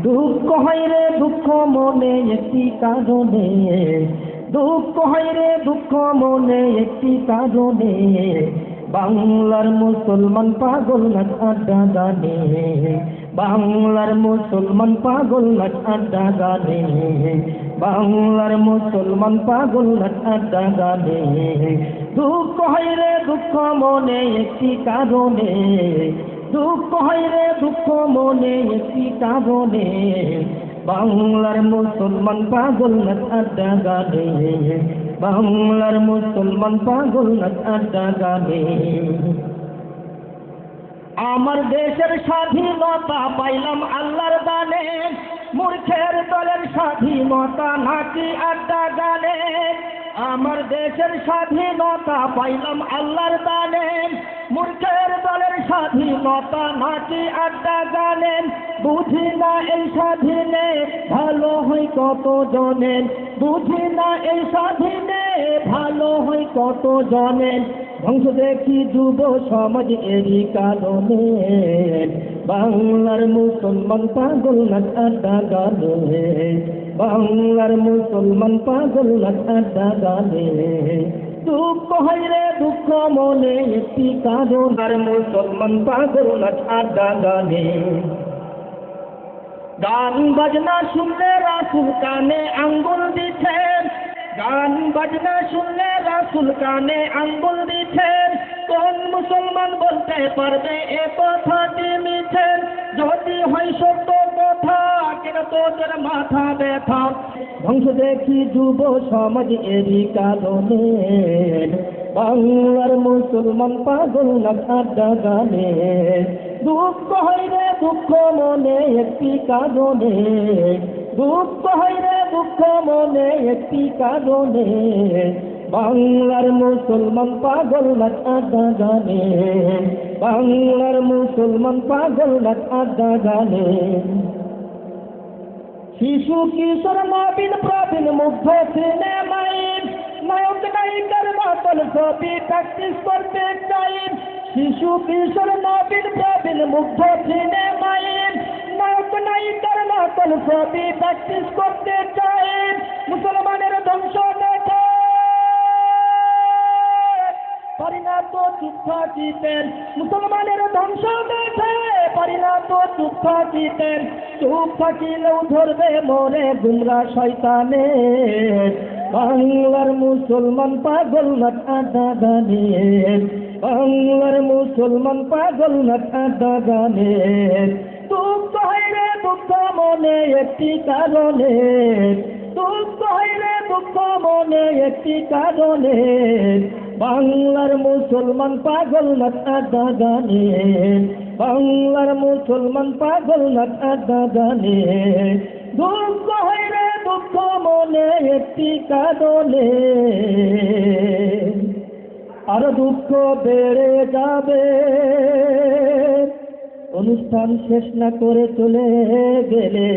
দুঃখ হয় রে দুঃখ মনে একটি কারণে, দুঃখ হয় রে দুঃখ মনে একটি কারণে, বাংলার মুসলমান পাগল নাচ আড্ডা গানে, বাংলার মুসলমান পাগল নাচ আড্ডা গানে, বাংলার মুসলমান পাগল নাচ আড্ডা গানে। দুঃখ হয় রে দুঃখ মনে একটি কারণে, দুঃখ হয় রে দুঃখ মনে একটি কারণে, বাংলার মুসলমান পাগল নাচ আড্ডা গানে, বাংলার মুসলমান পাগল নাচ আড্ডা গানে। আমার দেশের স্বাধীনতা পাইলাম আল্লাহর দানে, মূর্খের দলের স্বাধীনতা নাকি আড্ডা গানে। আমার দেশের স্বাধীনতা পাইলাম আল্লাহর দানে, মূর্খের দলের স্বাধীনতা নাকি আড্ডা গানে। বুঝি না এই স্বাধীনে ভালো হয় কত জনের, বুঝি না এই স্বাধীনে ভালো হয় কত জনের। ধ্বংস দেখি যুব সমাজ এরই কারণে, বাংলার মুসলমান পাগল নাচ আড্ডা গানে, বাংলার মুসলমান পাগল নাচ আড্ডা গানে। দুঃখ হয় রে দুঃখ মনে একটি কারণ, আর মুসলমান পাগল নাচ আড্ডা গানে। গান বাজনা শুনলে রাসূল কানে আঙ্গুল দিচ্ছেন, গান বাজনা শুনলে রাসূল কানে আঙ্গুল দিচ্ছেন। কোন মুসলমান বলতে পারবে এ কথাটি মিথ্যে? যদি হয় সত্য কথা কেন তোদের মাথা ব্যথা? ধ্বংস দেখি যুব সমাজ এরই কারণে, বাংলার মুসলমান পাগল নাচ আড্ডা গানে। দুঃখ হয় রে দুঃখ মনে একটি কারণে, দুঃখ হয় রে দুঃখ মনে একটি কারণে, বাংলার মুসলমান পাগল নাচ আড্ডা গানে, বাংলার মুসলমান পাগল নাচ আড্ডা গানে। শিশু কিশোর নবীন প্রবীণ মুগ্ধ সিনেমায়, নায়ক নায়িকার মতন ছবি প্র্যাকটিস করতে চাই। শিশু কিশোর নবীন প্রবীণ মুগ্ধ সিনেমায়, নায়ক নায়িকার মতন ছবি প্র্যাকটিস করতে চাই। মুসলমানের ধ্বংস দেখে পারি না তো চুপ থাকিতেন, মুসলমানের ধ্বংস দেখে পারি না তো চুপ থাকিতেন। চুপ থাকিলেও ধরবে মোরে গুমরা শয়তানে, বাংলার মুসলমান পাগল নাচ আড্ডা গানে, বাংলার মুসলমান পাগল নাচ আড্ডা গানে। দুঃখ হয় রে দুঃখ মনে একটি কারণে, দুঃখ হয় রে দুঃখ মনে একটি কারণে, বাংলার মুসলমান পাগল নাচ আড্ডা গানে, বাংলার মুসলমান পাগল নাচ আড্ডা গানে। দুঃখ হয় রে দুঃখ মনে একটি কারণে, আর দুঃখ বেড়ে যাবে অনুষ্ঠান শেষ না করে চলে গেলে।